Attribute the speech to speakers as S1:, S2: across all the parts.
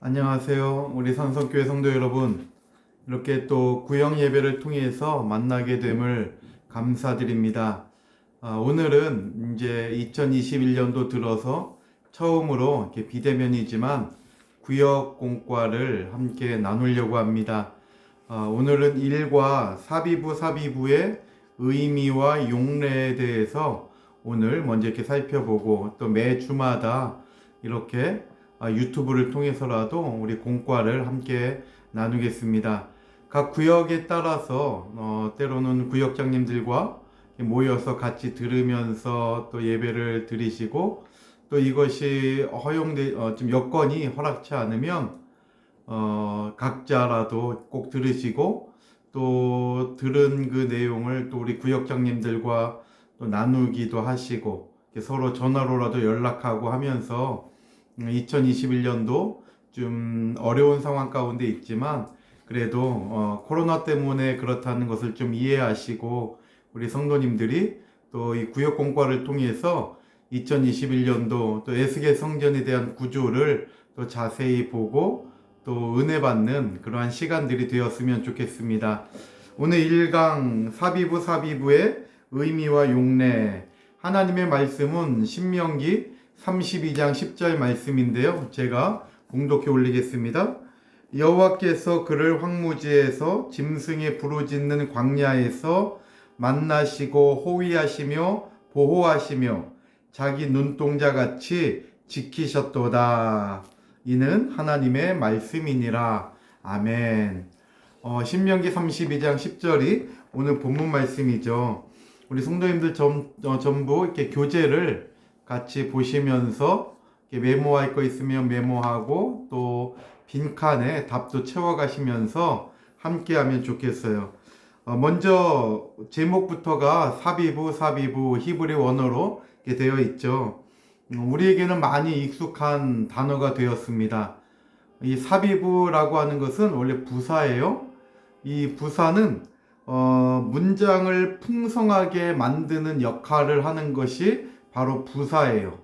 S1: 안녕하세요. 우리 산성교회 성도 여러분. 이렇게 또 구역 예배를 통해서 만나게 됨을 감사드립니다. 오늘은 이제 2021년도 들어서 처음으로 이렇게 비대면이지만 구역 공과를 함께 나누려고 합니다. 오늘은 1과 사비부의 의미와 용례에 대해서 오늘 먼저 이렇게 살펴보고 또 매 주마다 이렇게 유튜브를 통해서라도 우리 공과를 함께 나누겠습니다. 각 구역에 따라서 때로는 구역장님들과 모여서 같이 들으면서 또 예배를 드리시고 또 이것이 좀 여건이 허락치 않으면 각자라도 꼭 들으시고 또 들은 그 내용을 또 우리 구역장님들과 또 나누기도 하시고 서로 전화로라도 연락하고 하면서 2021년도 좀 어려운 상황 가운데 있지만 그래도 코로나 때문에 그렇다는 것을 좀 이해하시고 우리 성도님들이 또 이 구역 공과를 통해서 2021년도 또 에스겔 성전에 대한 구조를 또 자세히 보고 또 은혜 받는 그러한 시간들이 되었으면 좋겠습니다. 오늘 1강 사비부의 의미와 용례. 하나님의 말씀은 신명기 32장 10절 말씀인데요. 제가 봉독해 올리겠습니다. 여호와께서 그를 황무지에서 짐승의 부르짖는 광야에서 만나시고 호위하시며 보호하시며 자기 눈동자같이 지키셨도다. 이는 하나님의 말씀이니라. 아멘. 신명기 32장 10절이 오늘 본문 말씀이죠. 우리 성도님들 전부 이렇게 교재를 같이 보시면서 메모할 거 있으면 메모하고 또 빈칸에 답도 채워가시면서 함께 하면 좋겠어요. 먼저 제목부터가 사비부 히브리 원어로 되어 있죠. 우리에게는 많이 익숙한 단어가 되었습니다. 이 사비부라고 하는 것은 원래 부사예요. 이 부사는 문장을 풍성하게 만드는 역할을 하는 것이 바로 부사예요.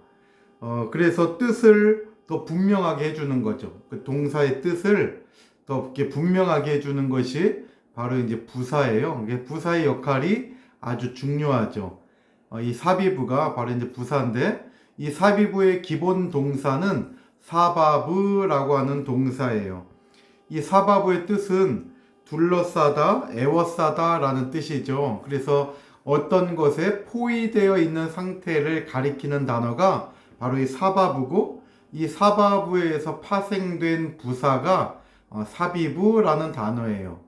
S1: 그래서 뜻을 더 분명하게 해주는 거죠. 그 동사의 뜻을 더 이렇게 분명하게 해주는 것이 바로 이제 부사예요. 부사의 역할이 아주 중요하죠. 이 사비부가 바로 이제 부사인데, 이 사비부의 기본 동사는 사바브라고 하는 동사예요. 이 사바브의 뜻은 둘러싸다, 에워싸다 라는 뜻이죠. 그래서 어떤 것에 포위되어 있는 상태를 가리키는 단어가 바로 이 사바부고, 이 사바부에서 파생된 부사가 사비부라는 단어예요.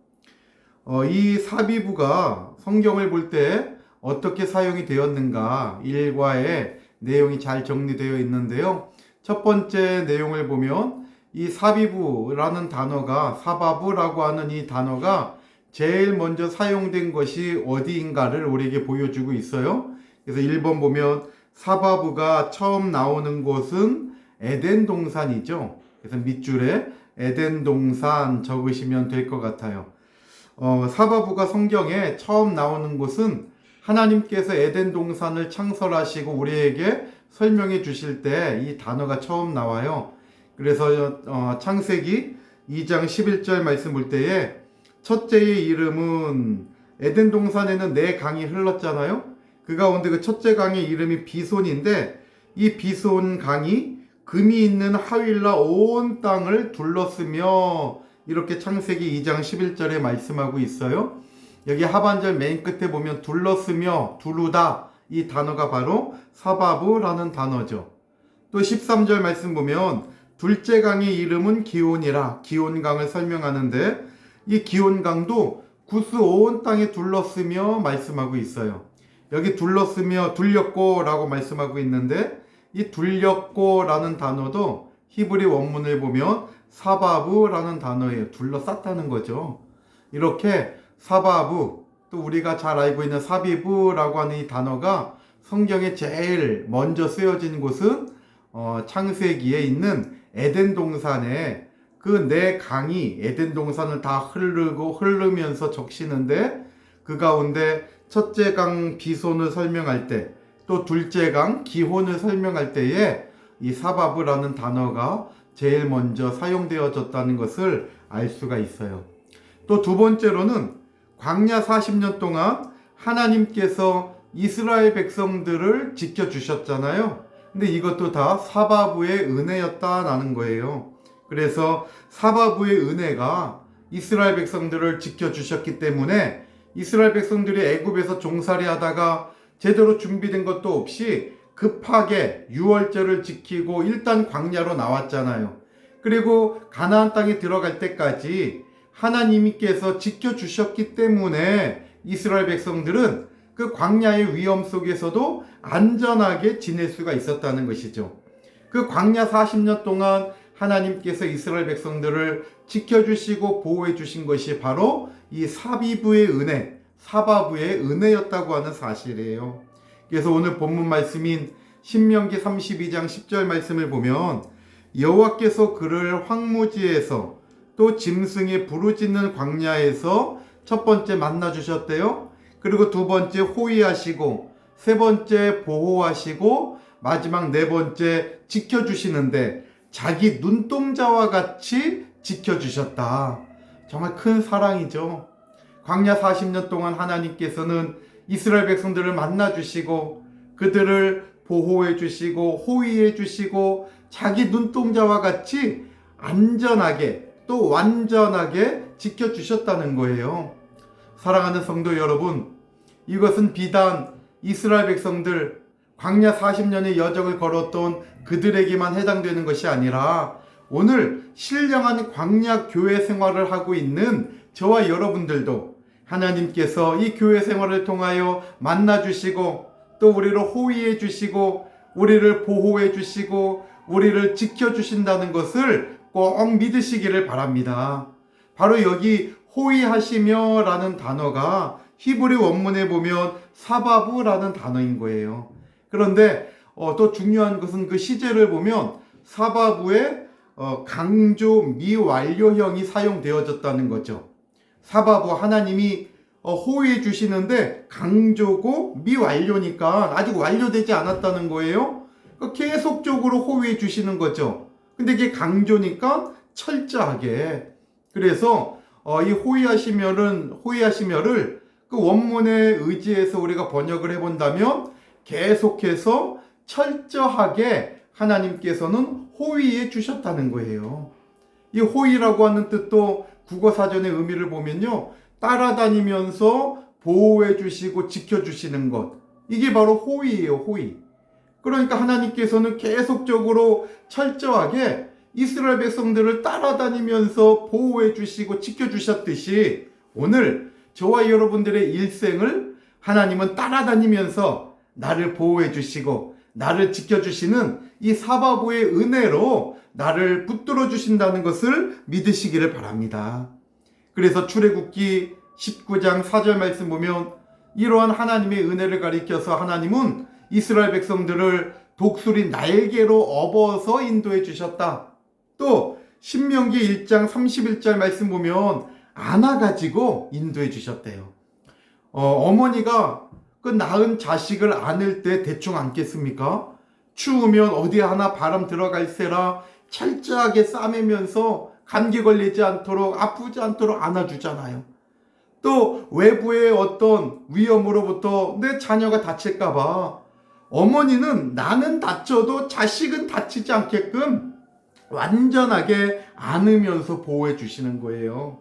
S1: 이 사비부가 성경을 볼 때 어떻게 사용이 되었는가 1과에 내용이 잘 정리되어 있는데요. 첫 번째 내용을 보면 이 사비부라는 단어가, 사바부라고 하는 이 단어가 제일 먼저 사용된 것이 어디인가를 우리에게 보여주고 있어요. 그래서 1번 보면 사바부가 처음 나오는 곳은 에덴 동산이죠. 그래서 밑줄에 에덴 동산 적으시면 될 것 같아요. 사바부가 성경에 처음 나오는 곳은 하나님께서 에덴 동산을 창설하시고 우리에게 설명해 주실 때 이 단어가 처음 나와요. 그래서 창세기 2장 11절 말씀 볼 때에 첫째의 이름은 에덴 동산에는 네 강이 흘렀잖아요. 그 가운데 그 첫째 강의 이름이 비손인데, 이 비손 강이 금이 있는 하윌라 온 땅을 둘렀으며, 이렇게 창세기 2장 11절에 말씀하고 있어요. 여기 하반절 맨 끝에 보면 둘렀으며, 두르다, 이 단어가 바로 사바부라는 단어죠. 또 13절 말씀 보면 둘째 강의 이름은 기온이라, 기온강을 설명하는데 이 기온강도 구스 온 땅에 둘렀으며 말씀하고 있어요. 여기 둘렀으며 둘렸고 라고 말씀하고 있는데, 이 둘렸고 라는 단어도 히브리 원문을 보면 사바부라는 단어예요. 둘러쌌다는 거죠. 이렇게 사바부, 또 우리가 잘 알고 있는 사비부라고 하는 이 단어가 성경에 제일 먼저 쓰여진 곳은 창세기에 있는 에덴 동산에 그 네 강이 에덴 동산을 다 흐르면서 적시는데, 그 가운데 첫째 강 비손을 설명할 때, 또 둘째 강 기혼을 설명할 때에 이 사바브라는 단어가 제일 먼저 사용되어졌다는 것을 알 수가 있어요. 또 두 번째로는 광야 40년 동안 하나님께서 이스라엘 백성들을 지켜주셨잖아요. 근데 이것도 다 사바부의 은혜였다라는 거예요. 그래서 사바부의 은혜가 이스라엘 백성들을 지켜주셨기 때문에 이스라엘 백성들이 애굽에서 종살이 하다가 제대로 준비된 것도 없이 급하게 유월절을 지키고 일단 광야로 나왔잖아요. 그리고 가나안 땅에 들어갈 때까지 하나님께서 지켜주셨기 때문에 이스라엘 백성들은 그 광야의 위험 속에서도 안전하게 지낼 수가 있었다는 것이죠. 그 광야 40년 동안 하나님께서 이스라엘 백성들을 지켜주시고 보호해 주신 것이 바로 이 사비부의 은혜, 사바부의 은혜였다고 하는 사실이에요. 그래서 오늘 본문 말씀인 신명기 32장 10절 말씀을 보면 여호와께서 그를 황무지에서 또 짐승이 부르짖는 광야에서 첫 번째 만나 주셨대요. 그리고 두 번째 호위하시고 세 번째 보호하시고 마지막 네 번째 지켜주시는데 자기 눈동자와 같이 지켜주셨다. 정말 큰 사랑이죠. 광야 40년 동안 하나님께서는 이스라엘 백성들을 만나 주시고 그들을 보호해 주시고 호위해 주시고 자기 눈동자와 같이 안전하게 또 완전하게 지켜주셨다는 거예요. 사랑하는 성도 여러분, 이것은 비단 이스라엘 백성들 광야 40년의 여정을 걸었던 그들에게만 해당되는 것이 아니라 오늘 신령한 광야 교회 생활을 하고 있는 저와 여러분들도 하나님께서 이 교회 생활을 통하여 만나 주시고 또 우리를 호위해 주시고 우리를 보호해 주시고 우리를 지켜 주신다는 것을 꼭 믿으시기를 바랍니다. 바로 여기 호위하시며 라는 단어가 히브리 원문에 보면 사바부라는 단어인 거예요. 그런데 또 중요한 것은 그 시제를 보면 사바부의 강조 미완료형이 사용되어졌다는 거죠. 사바부 하나님이 호위해 주시는데 강조고 미완료니까 아직 완료되지 않았다는 거예요. 계속적으로 호위해 주시는 거죠. 근데 이게 강조니까 철저하게. 그래서 이 호위하시며를 그 원문에 의지해서 우리가 번역을 해본다면 계속해서 철저하게 하나님께서는 호위해 주셨다는 거예요. 이 호위라고 하는 뜻도 국어사전의 의미를 보면요, 따라다니면서 보호해 주시고 지켜주시는 것, 이게 바로 호위예요. 호위. 그러니까 하나님께서는 계속적으로 철저하게 이스라엘 백성들을 따라다니면서 보호해 주시고 지켜주셨듯이 오늘 저와 여러분들의 일생을 하나님은 따라다니면서 나를 보호해 주시고 나를 지켜주시는 이 사바부의 은혜로 나를 붙들어 주신다는 것을 믿으시기를 바랍니다. 그래서 출애굽기 19장 4절 말씀 보면 이러한 하나님의 은혜를 가리켜서 하나님은 이스라엘 백성들을 독수리 날개로 업어서 인도해 주셨다. 또 신명기 1장 31절 말씀 보면 안아가지고 인도해 주셨대요. 어머니가 그 낳은 자식을 안을 때 대충 안겠습니까? 추우면 어디 하나 바람 들어갈세라 철저하게 싸매면서 감기 걸리지 않도록 아프지 않도록 안아주잖아요. 또 외부의 어떤 위험으로부터 내 자녀가 다칠까봐 어머니는 나는 다쳐도 자식은 다치지 않게끔 완전하게 안으면서 보호해 주시는 거예요.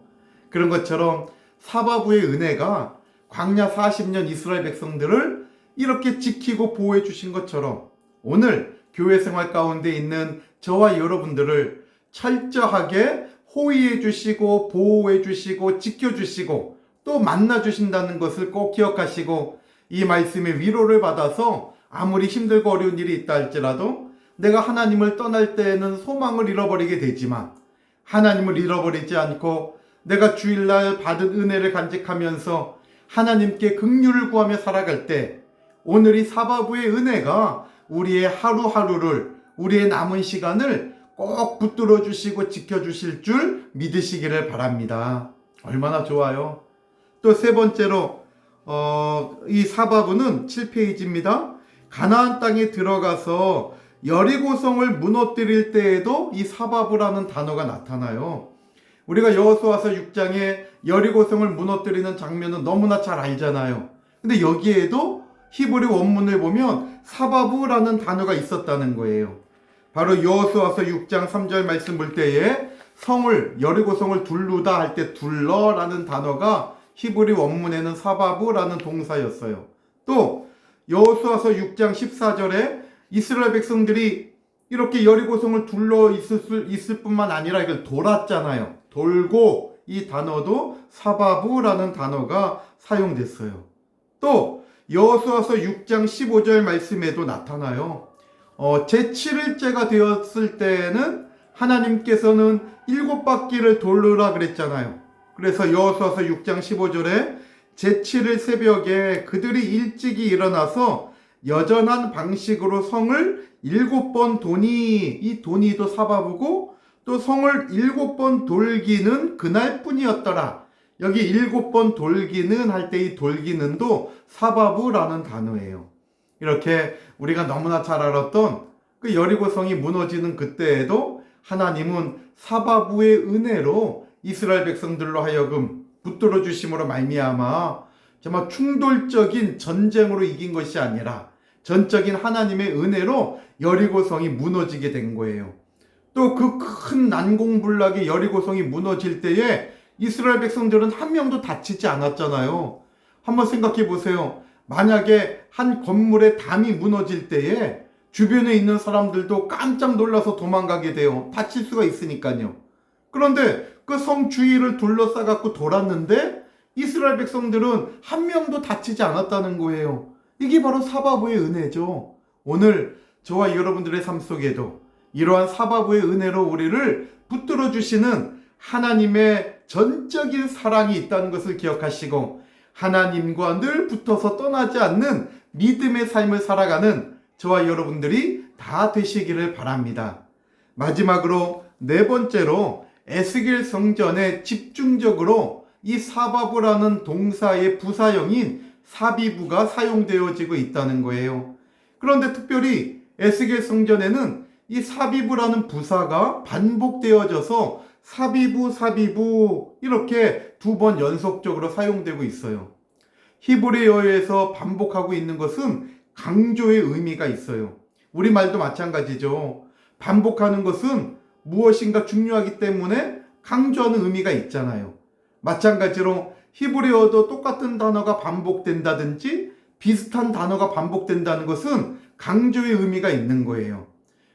S1: 그런 것처럼 사바부의 은혜가 광야 40년 이스라엘 백성들을 이렇게 지키고 보호해 주신 것처럼 오늘 교회 생활 가운데 있는 저와 여러분들을 철저하게 호위해 주시고 보호해 주시고 지켜주시고 또 만나 주신다는 것을 꼭 기억하시고 이 말씀의 위로를 받아서 아무리 힘들고 어려운 일이 있다 할지라도 내가 하나님을 떠날 때에는 소망을 잃어버리게 되지만 하나님을 잃어버리지 않고 내가 주일날 받은 은혜를 간직하면서 하나님께 긍휼을 구하며 살아갈 때 오늘 이 사바부의 은혜가 우리의 하루하루를 우리의 남은 시간을 꼭 붙들어 주시고 지켜주실 줄 믿으시기를 바랍니다. 얼마나 좋아요. 또 세 번째로 이 사바부는 7페이지입니다. 가나안 땅에 들어가서 여리고성을 무너뜨릴 때에도 이 사바브라는 단어가 나타나요. 우리가 여호수아서 6장에 여리고성을 무너뜨리는 장면은 너무나 잘 알잖아요. 근데 여기에도 히브리 원문을 보면 사바브라는 단어가 있었다는 거예요. 바로 여호수아서 6장 3절 말씀 볼 때에 여리고성을 둘르다 할 때 둘러라는 단어가 히브리 원문에는 사바브라는 동사였어요. 또 여호수아서 6장 14절에 이스라엘 백성들이 이렇게 여리고성을 둘러 있을 뿐만 아니라 이걸 돌았잖아요. 돌고, 이 단어도 사바브라는 단어가 사용됐어요. 또 여호수아서 6장 15절 말씀에도 나타나요. 제7일째가 되었을 때는 하나님께서는 7바퀴를 돌르라 그랬잖아요. 그래서 여호수아서 6장 15절에 제7일 새벽에 그들이 일찍이 일어나서 여전한 방식으로 성을 7번 도니, 이 도니도 사바브고 또 성을 7번 돌기는 그날뿐이었더라. 여기 7번 돌기는 할 때 이 돌기는도 사바브라는 단어예요. 이렇게 우리가 너무나 잘 알았던 그 여리고성이 무너지는 그때에도 하나님은 사바브의 은혜로 이스라엘 백성들로 하여금 붙들어 주심으로 말미암아 정말 충돌적인 전쟁으로 이긴 것이 아니라 전적인 하나님의 은혜로 여리고성이 무너지게 된 거예요. 또 그 큰 난공불락의 여리고성이 무너질 때에 이스라엘 백성들은 한 명도 다치지 않았잖아요. 한번 생각해 보세요. 만약에 한 건물의 담이 무너질 때에 주변에 있는 사람들도 깜짝 놀라서 도망가게 돼요. 다칠 수가 있으니까요. 그런데 그 성 주위를 둘러싸갖고 돌았는데 이스라엘 백성들은 한 명도 다치지 않았다는 거예요. 이게 바로 사바브의 은혜죠. 오늘 저와 여러분들의 삶 속에도 이러한 사바브의 은혜로 우리를 붙들어 주시는 하나님의 전적인 사랑이 있다는 것을 기억하시고 하나님과 늘 붙어서 떠나지 않는 믿음의 삶을 살아가는 저와 여러분들이 다 되시기를 바랍니다. 마지막으로 네 번째로 에스겔 성전에 집중적으로 이 사바브라는 동사의 부사형인 사비부가 사용되어지고 있다는 거예요. 그런데 특별히 에스겔 성전에는 이 사비부라는 부사가 반복되어져서 사비부 이렇게 2번 연속적으로 사용되고 있어요. 히브리어에서 반복하고 있는 것은 강조의 의미가 있어요. 우리말도 마찬가지죠. 반복하는 것은 무엇인가 중요하기 때문에 강조하는 의미가 있잖아요. 마찬가지로 히브리어도 똑같은 단어가 반복된다든지 비슷한 단어가 반복된다는 것은 강조의 의미가 있는 거예요.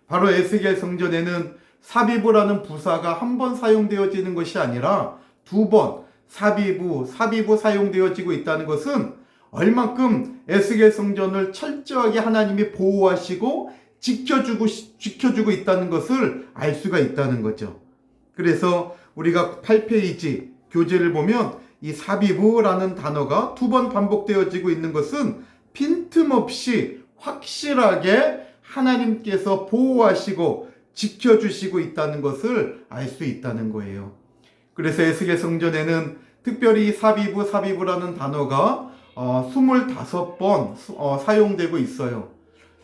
S1: 바로 에스겔 성전에는 사비부라는 부사가 한 번 사용되어지는 것이 아니라 2번 사비부 사용되어지고 있다는 것은 얼만큼 에스겔 성전을 철저하게 하나님이 보호하시고 지켜주고 있다는 것을 알 수가 있다는 거죠. 그래서 우리가 8페이지 교재를 보면 이 사비부라는 단어가 2번 반복되어지고 있는 것은 빈틈없이 확실하게 하나님께서 보호하시고 지켜주시고 있다는 것을 알 수 있다는 거예요. 그래서 에스겔 성전에는 특별히 사비부라는 단어가 25번 사용되고 있어요.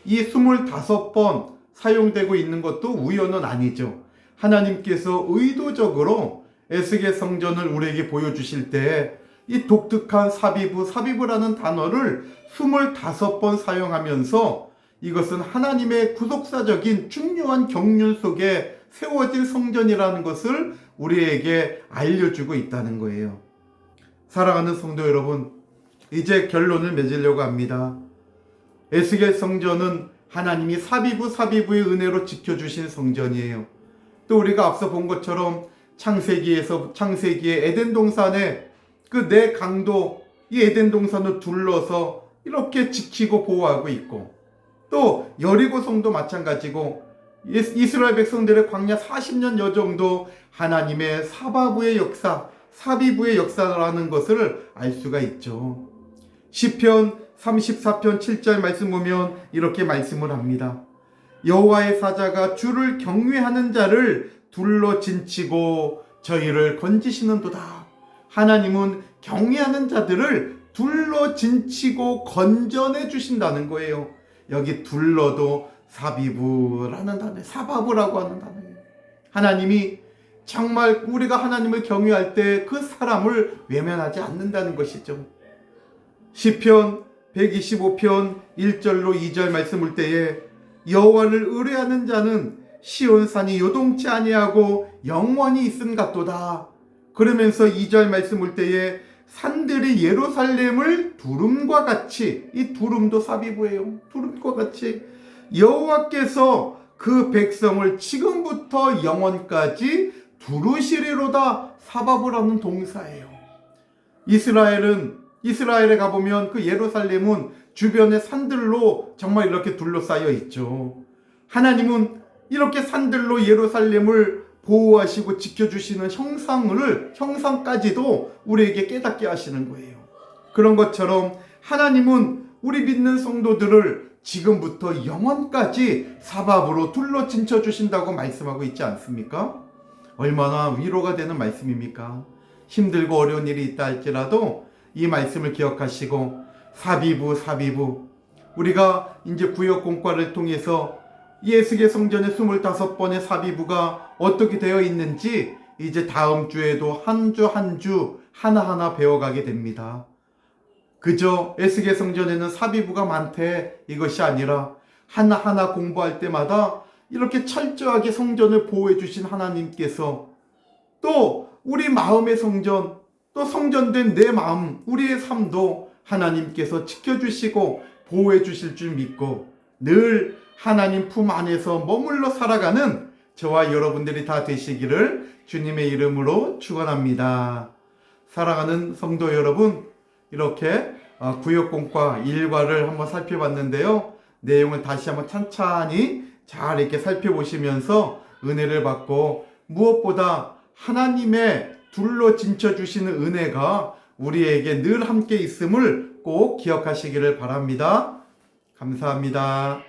S1: 이 25번 사용되고 있는 것도 우연은 아니죠. 하나님께서 의도적으로 에스겔 성전을 우리에게 보여주실 때 이 독특한 사비부라는 단어를 25번 사용하면서 이것은 하나님의 구속사적인 중요한 경륜 속에 세워질 성전이라는 것을 우리에게 알려주고 있다는 거예요. 사랑하는 성도 여러분, 이제 결론을 맺으려고 합니다. 에스겔 성전은 하나님이 사비부의 은혜로 지켜주신 성전이에요. 또 우리가 앞서 본 것처럼 창세기의 에덴 동산에 그 네 강도 이 에덴 동산을 둘러서 이렇게 지키고 보호하고 있고, 또 여리고성도 마찬가지고 이스라엘 백성들의 광야 40년 여정도 하나님의 사비부의 역사라는 것을 알 수가 있죠. 시편 34편 7절 말씀 보면 이렇게 말씀을 합니다. 여호와의 사자가 주를 경외하는 자를 둘러 진치고 저희를 건지시는도다. 하나님은 경외하는 자들을 둘러 진치고 건져내 주신다는 거예요. 여기 둘러도 사비부라는 단어, 사바부라고 하는 단어예요. 하나님이 정말 우리가 하나님을 경외할 때 그 사람을 외면하지 않는다는 것이죠. 시편 125편 1절로 2절 말씀 볼 때에 여호와를 의뢰하는 자는 시온산이 요동치 아니하고 영원히 있음 같도다. 그러면서 2절 말씀 볼 때에 산들이 예루살렘을 두름과 같이, 이 두름도 사비부예요. 두름과 같이 여호와께서 그 백성을 지금부터 영원까지 두루시리로다. 사바부라는 동사예요. 이스라엘에 가보면 그 예루살렘은 주변에 산들로 정말 이렇게 둘러싸여 있죠. 하나님은 이렇게 산들로 예루살렘을 보호하시고 지켜주시는 형상까지도 우리에게 깨닫게 하시는 거예요. 그런 것처럼 하나님은 우리 믿는 성도들을 지금부터 영원까지 사바부로 둘러 진쳐 주신다고 말씀하고 있지 않습니까? 얼마나 위로가 되는 말씀입니까? 힘들고 어려운 일이 있다 할지라도 이 말씀을 기억하시고 사비부 우리가 이제 구역 공과를 통해서 예수의 성전의 25번의 사비부가 어떻게 되어 있는지 이제 다음 주에도 한 주 하나하나 배워가게 됩니다. 그저 에스겔 성전에는 사비부가 많대 이것이 아니라 하나하나 공부할 때마다 이렇게 철저하게 성전을 보호해 주신 하나님께서 또 우리 마음의 성전, 또 성전된 내 마음, 우리의 삶도 하나님께서 지켜주시고 보호해 주실 줄 믿고 늘 하나님 품 안에서 머물러 살아가는 저와 여러분들이 다 되시기를 주님의 이름으로 축원합니다. 사랑하는 성도 여러분, 이렇게 구역공과 일과를 한번 살펴봤는데요. 내용을 다시 한번 찬찬히 잘 이렇게 살펴보시면서 은혜를 받고 무엇보다 하나님의 둘러 진쳐 주시는 은혜가 우리에게 늘 함께 있음을 꼭 기억하시기를 바랍니다. 감사합니다.